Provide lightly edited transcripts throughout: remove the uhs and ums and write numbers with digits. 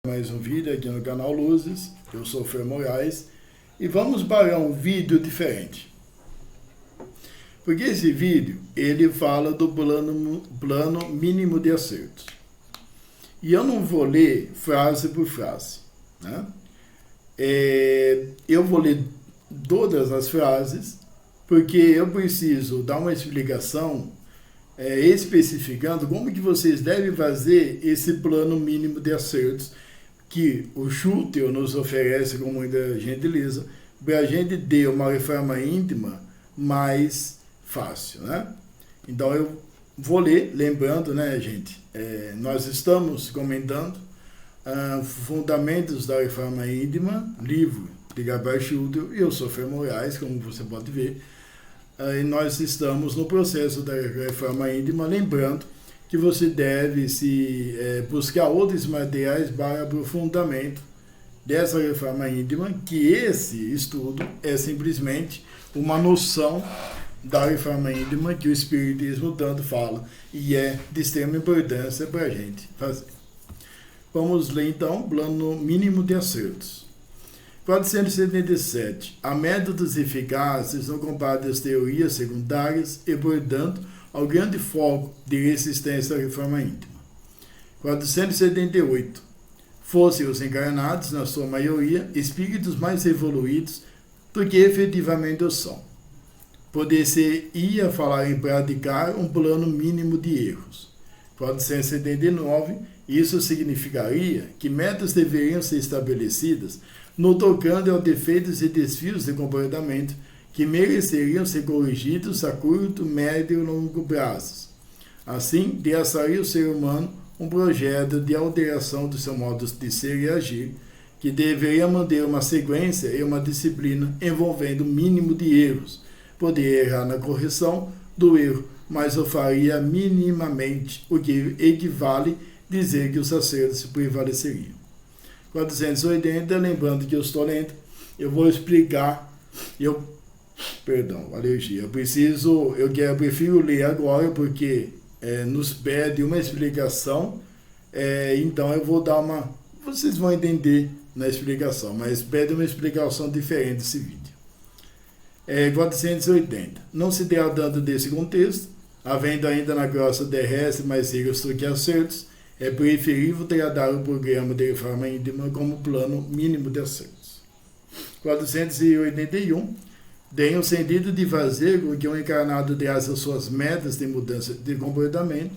Mais um vídeo aqui no canal Luzes. Eu sou o Fer Moraes e vamos para um vídeo diferente, porque esse vídeo ele fala do plano mínimo de acertos e eu não vou ler frase por frase, né? Eu vou ler todas as frases porque eu preciso dar uma explicação especificando como que vocês devem fazer esse plano mínimo de acertos que o Schuster nos oferece com muita gentileza, para a gente ter uma reforma íntima mais fácil, né? Então eu vou ler, lembrando, né, gente, nós estamos comentando Fundamentos da Reforma Íntima, livro de Gabriel Schuster, e eu sou Fer Moraes, como você pode ver, e nós estamos no processo da Reforma Íntima, lembrando que você deve buscar outros materiais para aprofundamento dessa reforma íntima, que esse estudo é simplesmente uma noção da reforma íntima que o Espiritismo tanto fala e é de extrema importância para a gente fazer. Vamos ler então o plano mínimo de acertos. 477. Há métodos eficazes no combate às teorias secundárias e, portanto, ao grande foco de resistência à reforma íntima. 478. Fossem os encarnados, na sua maioria, espíritos mais evoluídos do que efetivamente o são. Poder-se-ia falar em praticar um plano mínimo de erros. 479. Isso significaria que metas deveriam ser estabelecidas no tocante aos defeitos e desvios de comportamento que mereceriam ser corrigidos a curto, médio e longo prazos. Assim, traçaria o ser humano um projeto de alteração do seu modo de ser e agir, que deveria manter uma sequência e uma disciplina envolvendo o mínimo de erros. Poderia errar na correção do erro, mas o faria minimamente, o que equivale dizer que os acertos prevaleceriam. 480, lembrando que eu estou lendo, eu vou explicar, alergia. Eu prefiro ler agora porque nos pede uma explicação, então eu vou dar vocês vão entender na explicação, mas pede uma explicação diferente desse vídeo. 480. Não se tratando desse contexto, havendo ainda na crosta terrestre mais erros do que acertos, é preferível tratar o programa de reforma íntima como plano mínimo de acertos. 481. Tem o sentido de fazer com que o encarnado traça suas metas de mudança de comportamento,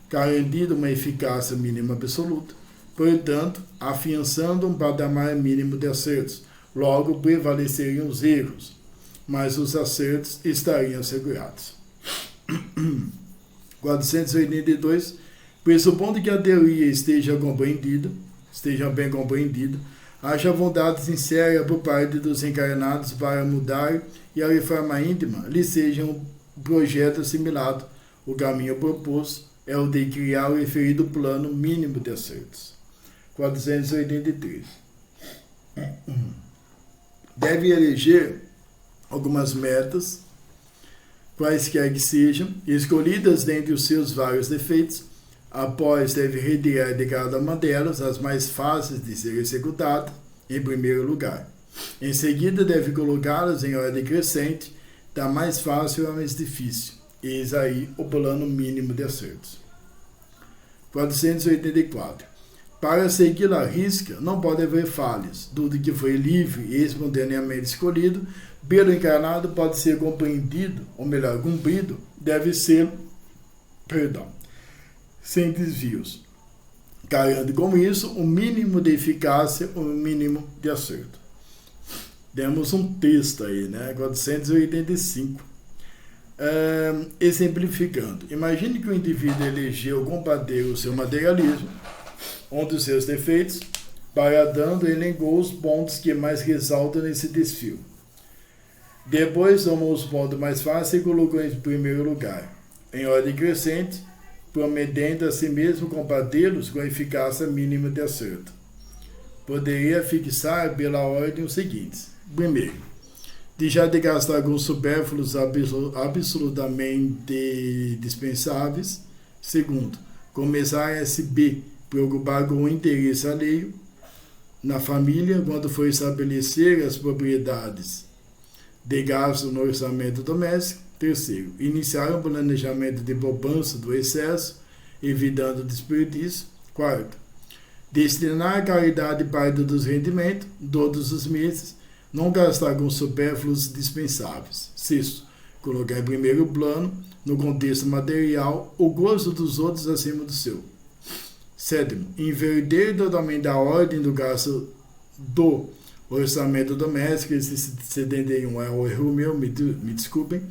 garantindo uma eficácia mínima absoluta, portanto, afiançando um patamar mínimo de acertos. Logo, prevaleceriam os erros, mas os acertos estariam assegurados. 482. Pressupondo que a teoria esteja bem compreendida, haja vontade sincera por parte dos encarnados para mudar e a reforma íntima lhe seja um projeto assimilado. O caminho proposto é o de criar o referido plano mínimo de acertos. 483. Deve eleger algumas metas, quaisquer que sejam, escolhidas dentre os seus vários defeitos. Após, deve retirar de cada uma delas as mais fáceis de ser executadas, em primeiro lugar. Em seguida, deve colocá-las em ordem crescente, da mais fácil à mais difícil. Eis aí o plano mínimo de acertos. 484. Para segui-la à risca, não pode haver falhas. Tudo que foi livre e espontaneamente escolhido pelo encarnado pode ser compreendido, ou melhor, cumprido, deve ser, sem desvios, garantindo com isso o mínimo de eficácia, o mínimo de acerto. Temos um texto aí, né? 485. Exemplificando, imagine que o indivíduo elegeu combater o seu materialismo, um dos seus defeitos, paradando elencou os pontos que mais ressaltam nesse desfio. Depois tomou os pontos mais fáceis e colocou em primeiro lugar, em ordem crescente, prometendo a si mesmo combatê-los com a eficácia mínima de acerto. Poderia fixar pela ordem os seguintes. Primeiro, deixar de gastar com supérfluos absolutamente dispensáveis. Segundo, começar a se preocupar com o interesse alheio. na família, quando for estabelecer as propriedades de gasto no orçamento doméstico. Terceiro, iniciar um planejamento de poupança do excesso, evitando desperdício. Quarto, destinar a caridade parte dos rendimentos, todos os meses, não gastar com supérfluos dispensáveis. Sexto, colocar em primeiro plano, no contexto material, o gosto dos outros acima do seu. Sétimo, inverter totalmente a ordem do gasto do orçamento doméstico. Esse 71 é um erro meu, me desculpem.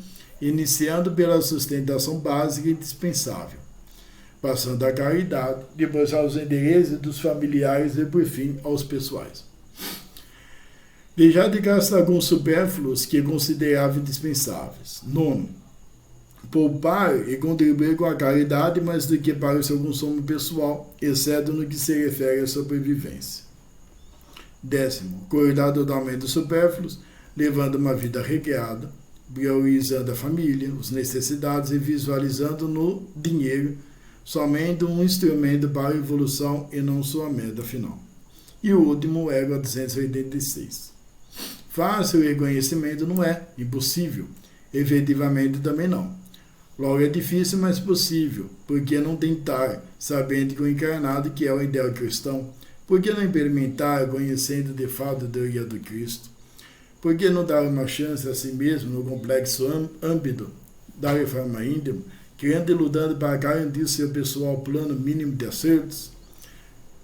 Iniciando pela sustentação básica e indispensável, passando à caridade, depois aos interesses dos familiares e, por fim, aos pessoais. Deixar de gastar com supérfluos que considerava indispensáveis. Nono, poupar e contribuir com a caridade mais do que para o seu consumo pessoal, exceto no que se refere à sobrevivência. Décimo, cuidar totalmente dos supérfluos, levando uma vida regrada, priorizando a família, as necessidades e visualizando no dinheiro somente um instrumento para a evolução e não sua meta final. E o último, ego 286. Fácil o reconhecimento não é, impossível, efetivamente também não. Logo é difícil, mas possível, porque não tentar, sabendo que o encarnado que é o ideal cristão, por que não experimentar, conhecendo de fato a teoria do Cristo? Por que não dar uma chance a si mesmo no complexo âmbito da reforma íntima, criando e lutando para garantir seu pessoal plano mínimo de acertos?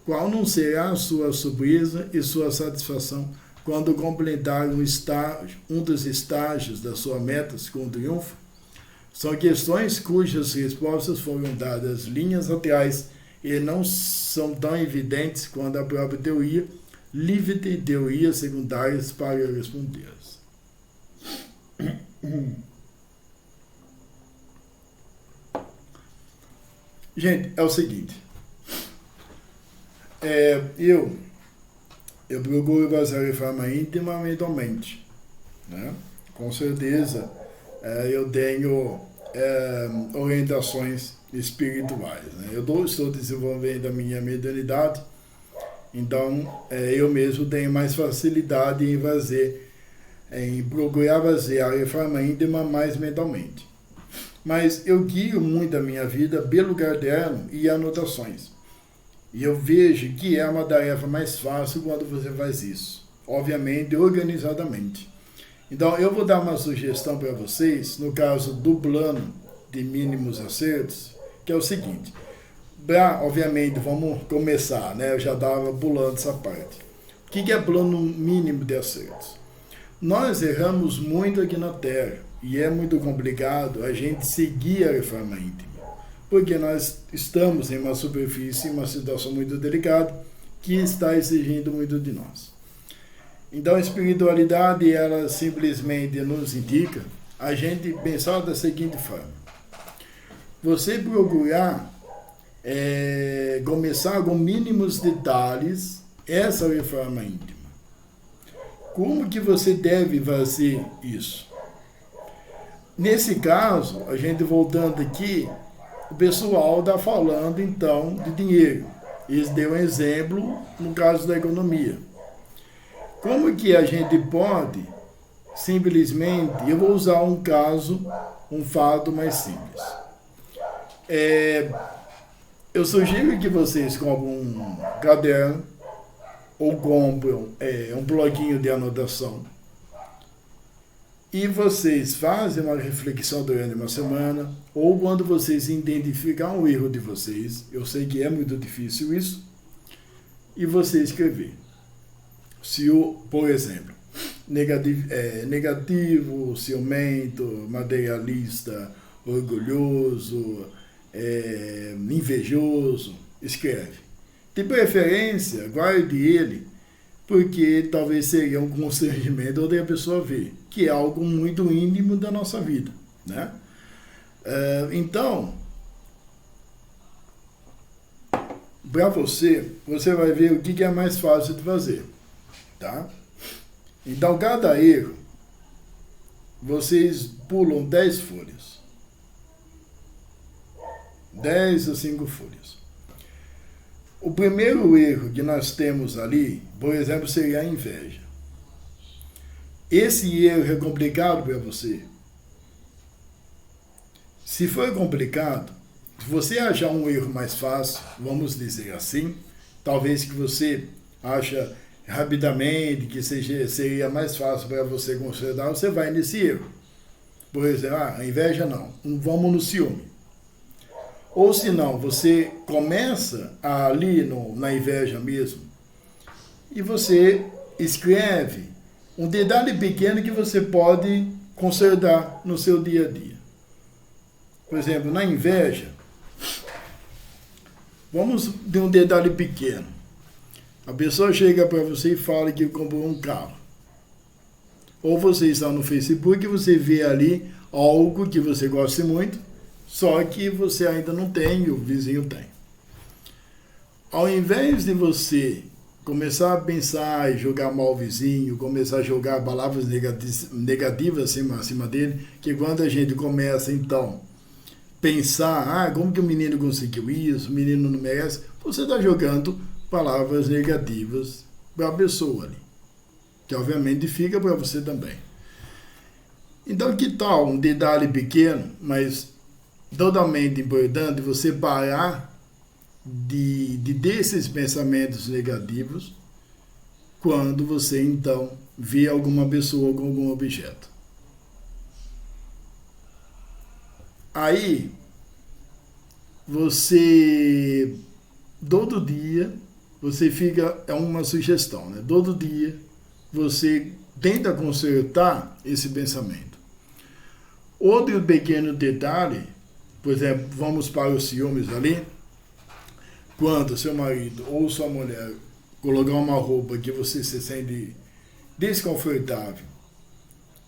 Qual não será a sua surpresa e sua satisfação quando completar um dos estágios das suas metas com triunfo? São questões cujas respostas foram dadas linhas atrás e não são tão evidentes quanto a própria teoria, livre de teorias secundárias para respondê-las. Gente, é o seguinte, eu procuro fazer a reforma íntima mentalmente, né? Com certeza eu tenho orientações espirituais, né? Eu estou desenvolvendo a minha mediunidade. Então, eu mesmo tenho mais facilidade em procurar fazer a reforma íntima mais mentalmente. Mas eu guio muito a minha vida pelo caderno e anotações. E eu vejo que é uma tarefa mais fácil quando você faz isso. Obviamente, organizadamente. Então, eu vou dar uma sugestão para vocês, no caso do plano de mínimos acertos, que é o seguinte. Obviamente, vamos começar, né? Eu já estava pulando essa parte. O que é plano mínimo de acertos? Nós erramos muito aqui na Terra e é muito complicado a gente seguir a reforma íntima, porque nós estamos em uma superfície, uma situação muito delicada que está exigindo muito de nós. Então, a espiritualidade, ela simplesmente nos indica a gente pensar da seguinte forma. Você procurar começar com mínimos detalhes essa reforma íntima. Como que você deve fazer isso? Nesse caso, a gente voltando aqui, o pessoal está falando então de dinheiro. Eles deu um exemplo no caso da economia. Como que a gente pode simplesmente, eu vou usar um caso, um fato mais simples. Eu sugiro que vocês comprem um caderno ou comprem um bloquinho de anotação e vocês fazem uma reflexão durante uma semana ou quando vocês identificam um erro de vocês, eu sei que é muito difícil isso, e você escrever. Se por exemplo, negativo, ciumento, materialista, orgulhoso, invejoso, escreve. De preferência, guarde ele, porque talvez seria um constrangimento onde a pessoa vê, que é algo muito íntimo da nossa vida, né? Então, para você vai ver o que é mais fácil de fazer, tá? Então, cada erro, vocês pulam 10 folhas. 10 ou 5 folhas. O primeiro erro que nós temos ali, por exemplo, seria a inveja. Esse erro é complicado para você? Se for complicado, se você achar um erro mais fácil, vamos dizer assim, talvez que você acha rapidamente que seria mais fácil para você considerar, você vai nesse erro. Por exemplo, a inveja não, vamos no ciúme. Ou se não, você começa ali na inveja mesmo e você escreve um detalhe pequeno que você pode consertar no seu dia a dia. Por exemplo, na inveja, vamos de um detalhe pequeno. A pessoa chega para você e fala que comprou um carro. Ou você está no Facebook e você vê ali algo que você gosta muito, só que você ainda não tem e o vizinho tem. Ao invés de você começar a pensar e jogar mal o vizinho, começar a jogar palavras negativas acima dele, que quando a gente começa, então, pensar, como que o menino conseguiu isso, o menino não merece, você está jogando palavras negativas para a pessoa ali, que obviamente fica para você também. Então, que tal um detalhe pequeno, mas totalmente importante, você parar desses pensamentos negativos quando você, então, vê alguma pessoa com algum objeto. Aí, você, todo dia, você fica, é uma sugestão, né? Todo dia, você tenta consertar esse pensamento. Outro pequeno detalhe, por exemplo, vamos para os ciúmes ali, quando seu marido ou sua mulher colocar uma roupa que você se sente desconfortável,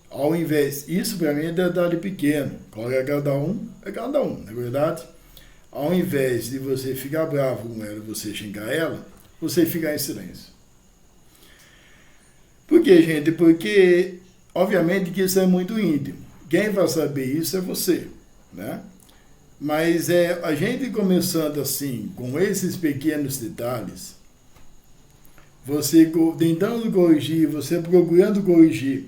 ao invés, isso para mim é detalhe pequeno, coloca cada um, não é verdade? Ao invés de você ficar bravo com ela, você xingar ela, você ficar em silêncio. Por quê, gente? Porque, obviamente, que isso é muito íntimo. Quem vai saber isso é você, né? Mas a gente começando assim, com esses pequenos detalhes, você tentando corrigir, você procurando corrigir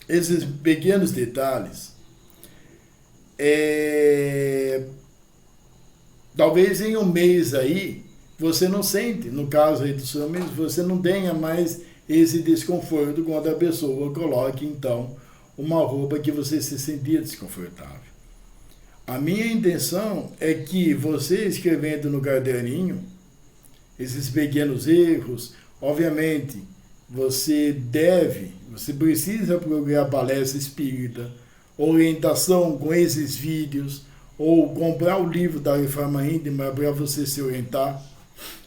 esses pequenos detalhes, talvez em um mês aí, você não sente, no caso aí do seu mês, você não tenha mais esse desconforto quando a pessoa coloque, então, uma roupa que você se sentia desconfortável. A minha intenção é que você escrevendo no caderninho esses pequenos erros, obviamente, você precisa procurar palestra espírita, orientação com esses vídeos, ou comprar o livro da Reforma Íntima para você se orientar.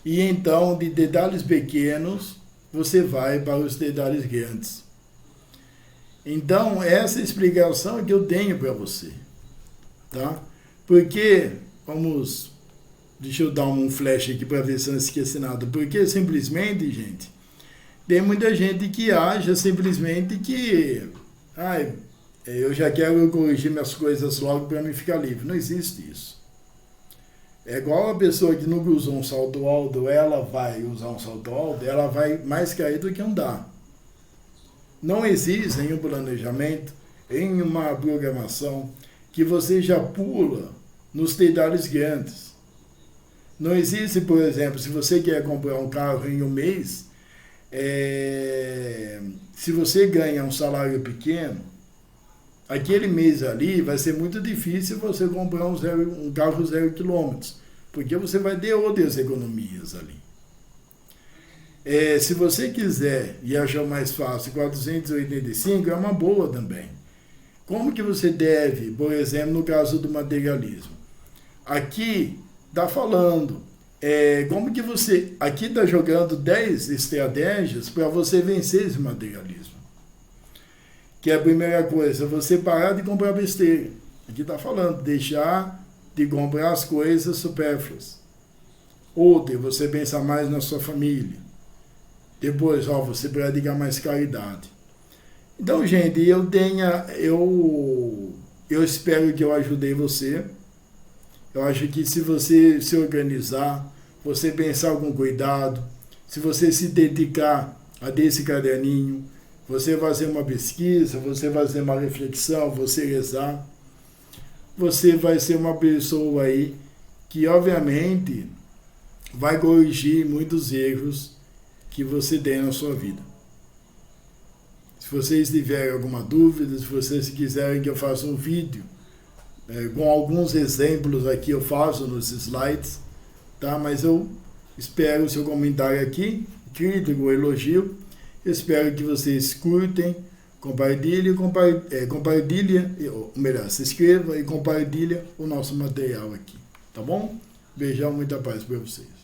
E então, de detalhes pequenos, você vai para os detalhes grandes. Então, essa explicação que eu tenho para você. Tá? Porque, deixa eu dar um flash aqui para ver se eu não esqueci nada. Porque simplesmente, gente, tem muita gente que acha simplesmente que eu já quero corrigir minhas coisas logo para me ficar livre. Não existe isso. É igual a pessoa que nunca usou um salto alto, ela vai usar um salto alto, ela vai mais cair do que andar. Não existe em um planejamento, em uma programação, que você já pula nos detalhes grandes. Não existe, por exemplo, se você quer comprar um carro em um mês, se você ganha um salário pequeno, aquele mês ali vai ser muito difícil você comprar um carro 0 km, porque você vai ter outras economias ali. Se você quiser e achar mais fácil, 485 é uma boa também. Como que você deve, por exemplo, no caso do materialismo? Aqui está falando, como que você, aqui está jogando 10 estratégias para você vencer esse materialismo. Que é a primeira coisa, você parar de comprar besteira. Aqui está falando, deixar de comprar as coisas supérfluas. Outra, você pensar mais na sua família. Depois, você praticar mais caridade. Então, gente, eu espero que eu ajudei você. Eu acho que se você se organizar, você pensar com cuidado, se você se dedicar a desse caderninho, você fazer uma pesquisa, você fazer uma reflexão, você rezar, você vai ser uma pessoa aí que, obviamente, vai corrigir muitos erros que você tem na sua vida. Se vocês tiverem alguma dúvida, se vocês quiserem que eu faça um vídeo com alguns exemplos aqui, eu faço nos slides, tá? Mas eu espero o seu comentário aqui, crítico ou elogio. Eu espero que vocês curtem, compartilhem, melhor, se inscreva e compartilhem o nosso material aqui, tá bom? Beijão, muita paz para vocês.